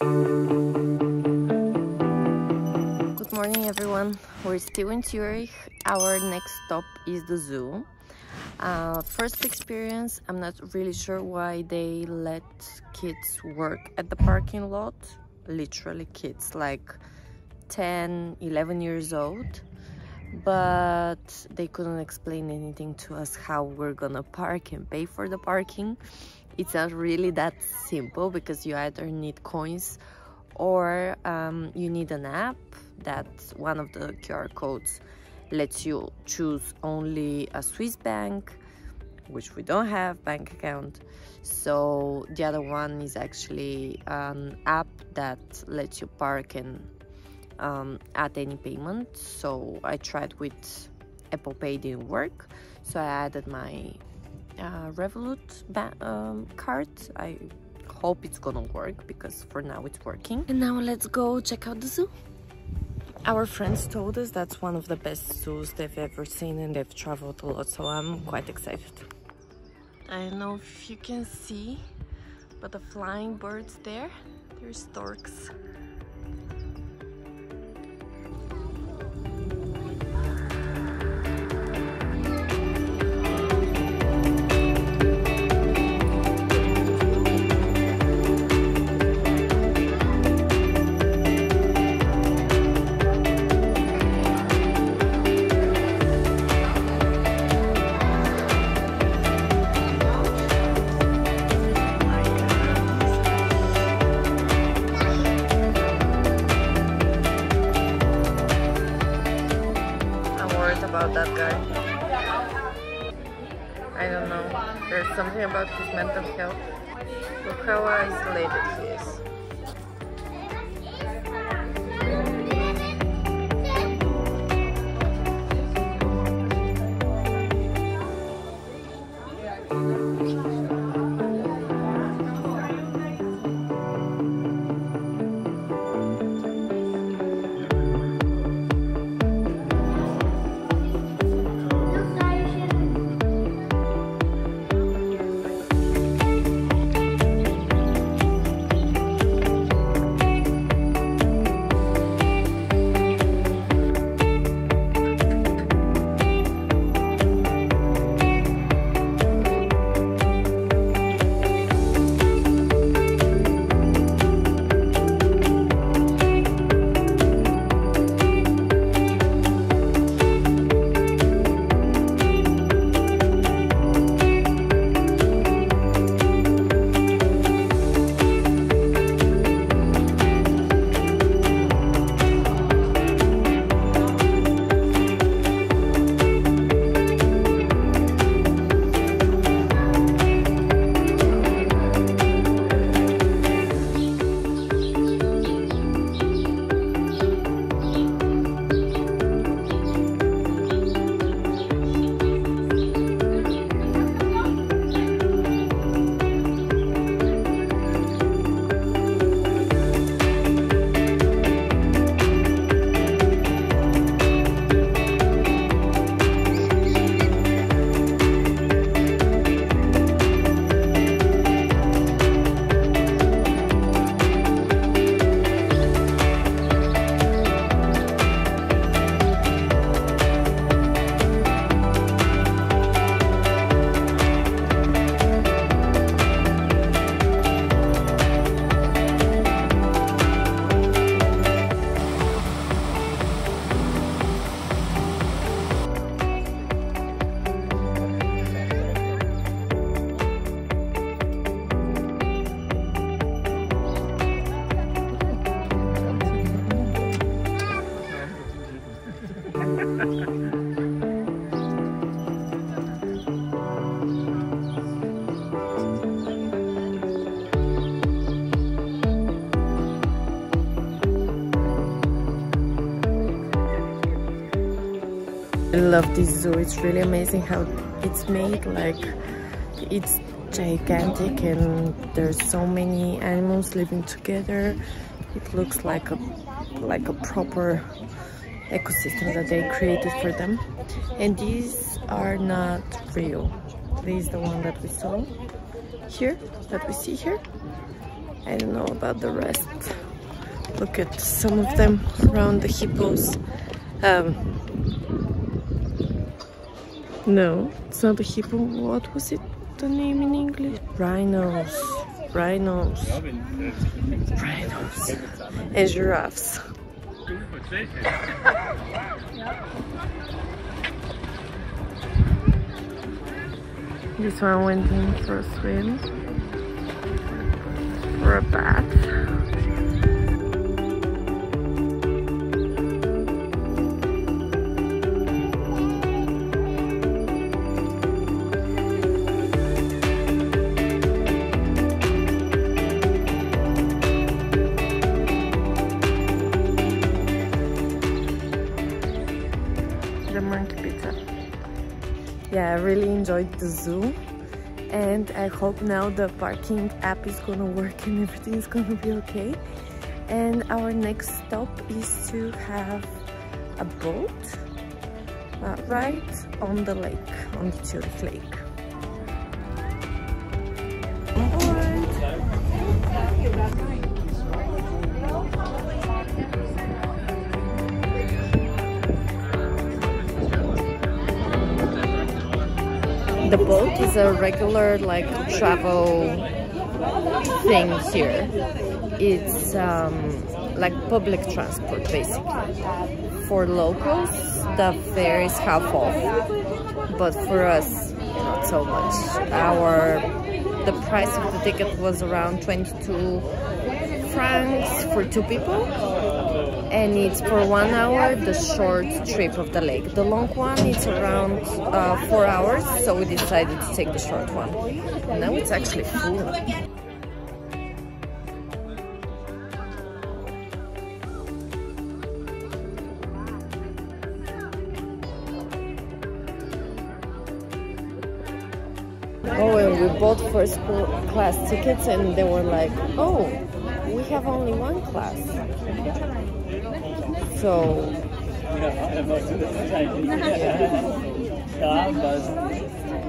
Good morning everyone, we're still in Zurich. Our next stop is the zoo. First experience, I'm not really sure why they let kids work at the parking lot. Literally kids, like 10, 11 years old. But they couldn't explain anything to us how we're gonna park and pay for the parking. It's not really that simple because you either need coins or you need an app that one of the QR codes lets you choose only a Swiss bank, which we don't have bank account. So the other one is actually an app that lets you park and at any payment. So I tried with Apple Pay, didn't work, so I added my Revolut card. I hope it's gonna work because for now it's working. And now let's go check out the zoo. Our friends told us that's one of the best zoos they've ever seen and they've traveled a lot, so I'm quite excited. I don't know if you can see, but the flying birds there, they're storks. About that guy, I don't know, there's something about his mental health. Look how isolated he is. I love this zoo. It's really amazing how it's made. Like, it's gigantic and there's so many animals living together. It looks like a proper ecosystem that they created for them. And these are not real. This is the one that we saw here, that we see here. I don't know about the rest. Look at some of them around the hippos. No, it's not a hippo. What was it? The name in English? Rhinos. Rhinos. Rhinos. And giraffes. This one went in for a swim. For a bath. Yeah, I really enjoyed the zoo, and I hope now the parking app is gonna work and everything is gonna be okay. And our next stop is to have a boat right on the lake, on the Zurich lake. The boat is a regular like travel thing here. It's like public transport basically. For locals the fare is half off, but for us not so much. The price of the ticket was around 22 francs for 2 people, and it's for 1 hour the short trip of the lake. The long one is around 4 hours, so we decided to take the short one. Now it's actually full. Oh, and we bought first class tickets and they were like, oh, we have only 1 class. So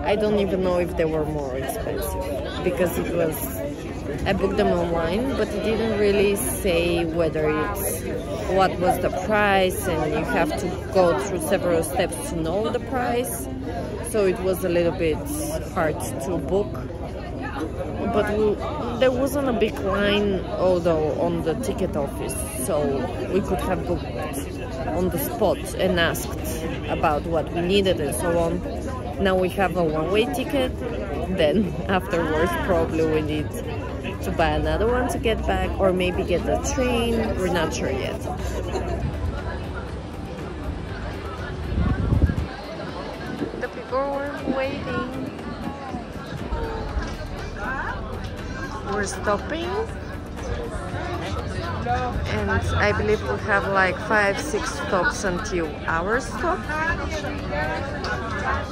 I don't even know if they were more expensive, because it was, I booked them online, but it didn't really say whether it's what was the price, and you have to go through several steps to know the price. So it was a little bit hard to book. But there wasn't a big line, although, on the ticket office, so we could have booked on the spot and asked about what we needed and so on. Now we have a one-way ticket, then afterwards probably we need to buy another one to get back, or maybe get a train. We're not sure yet. The people were waiting. We're stopping, and I believe we have like 5-6 stops until our stop.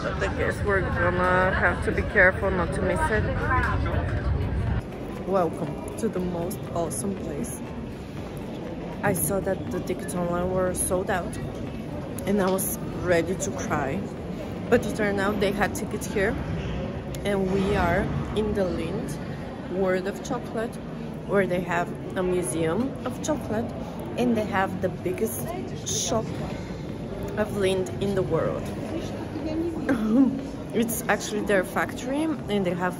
But I guess we're gonna have to be careful not to miss it. Welcome to the most awesome place. I saw that the tickets online were sold out, and I was ready to cry. But it turned out they had tickets here, and we are in the Lindt World of Chocolate, where they have a museum of chocolate, and they have the biggest shop of Lindt in the world. It's actually their factory, and they have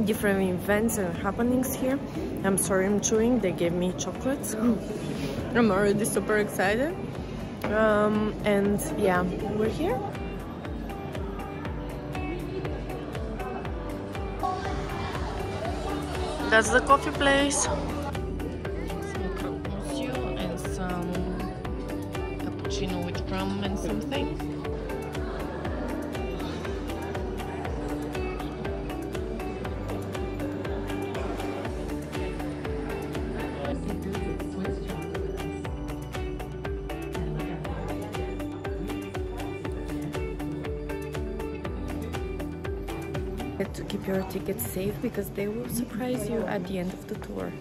different events and happenings here. I'm sorry I'm chewing, they gave me chocolates. I'm already super excited. And yeah, we're here. That's the coffee place. Some cappuccino and some cappuccino with rum and something. To keep your tickets safe, because they will surprise you at the end of the tour.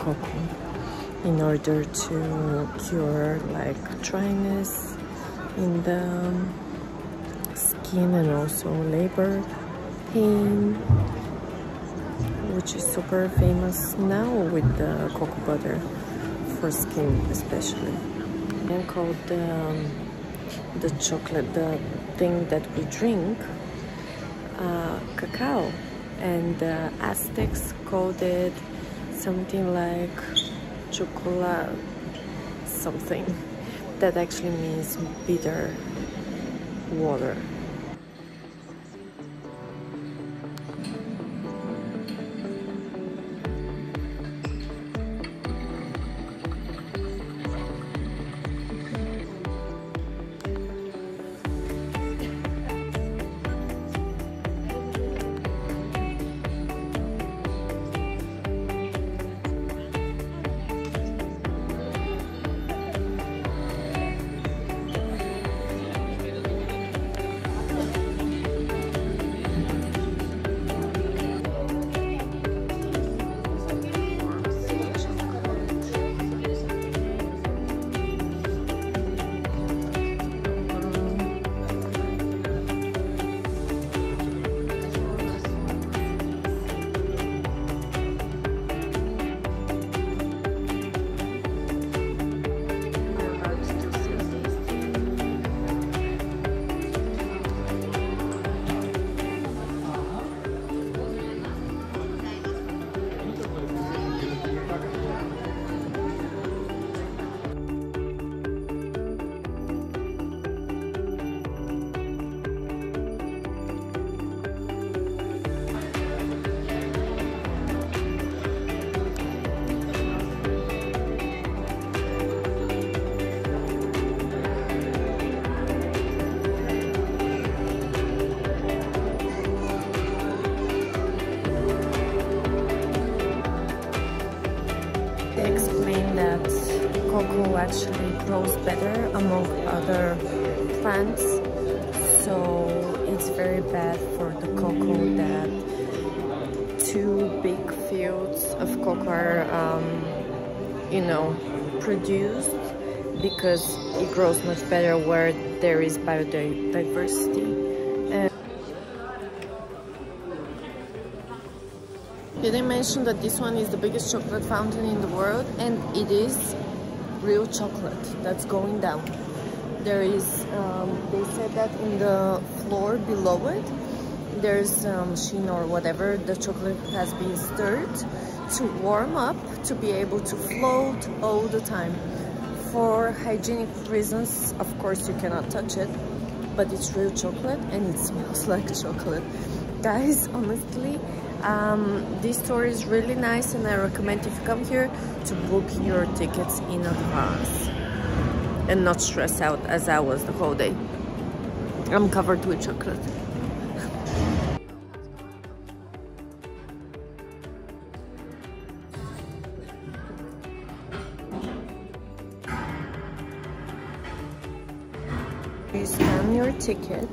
cocoa in order to cure like dryness in the skin and also labor pain, which is super famous now with the cocoa butter for skin especially. And called the chocolate, the thing that we drink, cacao, and the Aztecs called it something like chocolate something that actually means bitter water. Explain that cocoa actually grows better among other plants, so it's very bad for the cocoa that two big fields of cocoa are, you know, produced, because it grows much better where there is biodiversity. Did I mention that this one is the biggest chocolate fountain in the world? And it is real chocolate that's going down. There is, they said that in the floor below it, there's sheen or whatever, the chocolate has been stirred to warm up to be able to float all the time. For hygienic reasons, of course, you cannot touch it, but it's real chocolate and it smells like chocolate. Guys, honestly, this store is really nice, and I recommend if you come here to book your tickets in advance and not stress out as I was the whole day. I'm covered with chocolate. You scan your ticket,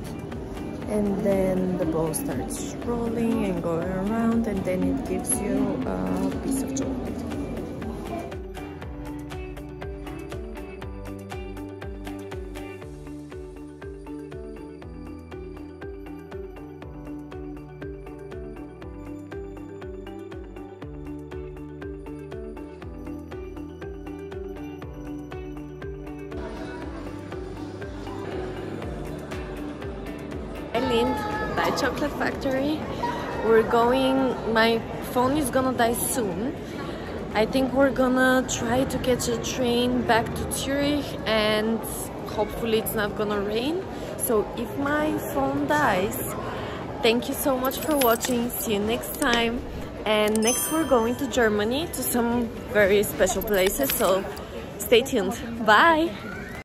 and then the ball starts rolling and going around, and then it gives you a piece of chocolate. Lindt, by Chocolate Factory. We're going, my phone is gonna die soon. I think we're gonna try to catch a train back to Zurich, and hopefully it's not gonna rain. So if my phone dies, thank you so much for watching. See you next time. And next we're going to Germany, to some very special places, so stay tuned. Bye!